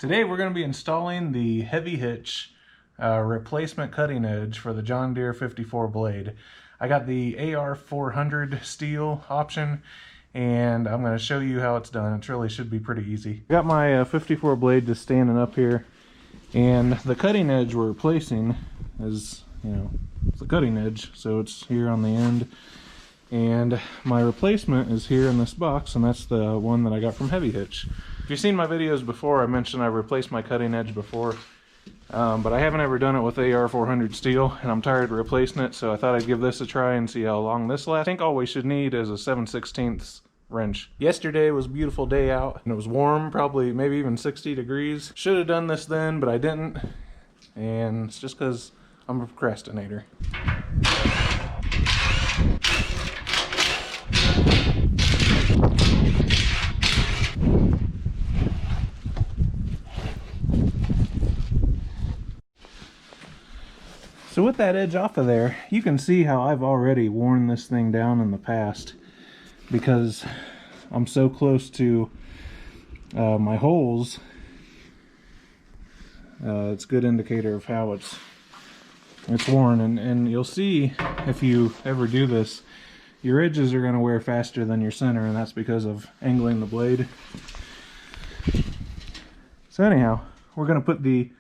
Today we're going to be installing the heavy hitch replacement cutting edge for the John Deere 54 blade. I got the AR400 steel option and I'm going to show you how it's done. It really should be pretty easy. I got my 54 blade just standing up here, and the cutting edge we're replacing is, it's the cutting edge, so it's here on the end. And my replacement is here in this box, and that's the one that I got from Heavy Hitch. If you've seen my videos before, I mentioned I replaced my cutting edge before, but I haven't ever done it with AR400 steel, and I'm tired of replacing it, so I thought I'd give this a try and see how long this lasts. I think all we should need is a 7/16 wrench. Yesterday was a beautiful day out, and it was warm, probably maybe even 60 degrees. Should have done this then, but I didn't, and it's just because I'm a procrastinator. So with that edge off of there, you can see how I've already worn this thing down in the past because I'm so close to my holes. It's a good indicator of how it's worn, and you'll see if you ever do this, your edges are going to wear faster than your center, and that's because of angling the blade. So anyhow, we're going to put the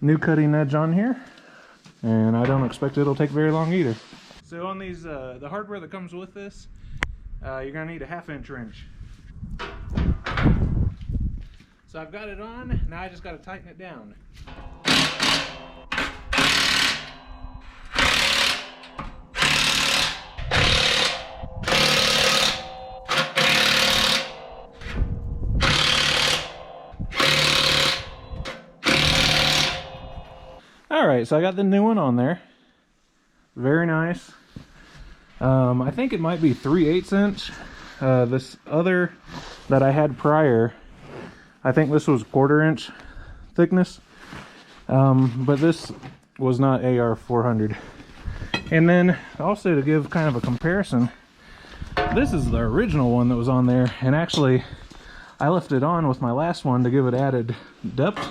new cutting edge on here, and I don't expect it'll take very long either. So on these, the hardware that comes with this, you're going to need a 1/2 inch wrench. So I've got it on, now I just got to tighten it down. Alright, so I got the new one on there. Very nice. I think it might be 3/8 inch. This other that I had prior, I think this was 1/4 inch thickness. But this was not AR400. And then also to give kind of a comparison, this is the original one that was on there, and actually I left it on with my last one to give it added depth.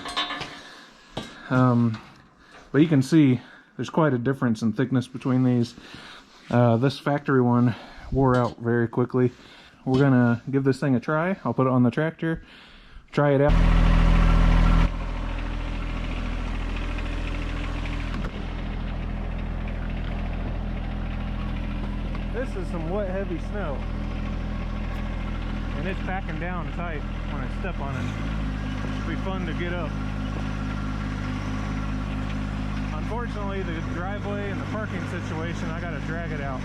But you can see there's quite a difference in thickness between these. This factory one wore out very quickly. We're gonna give this thing a try. I'll put it on the tractor, try it out. This is some wet, heavy snow, and it's packing down tight when I step on it. It'll be fun to get up. Unfortunately, the driveway and the parking situation, I gotta drag it out.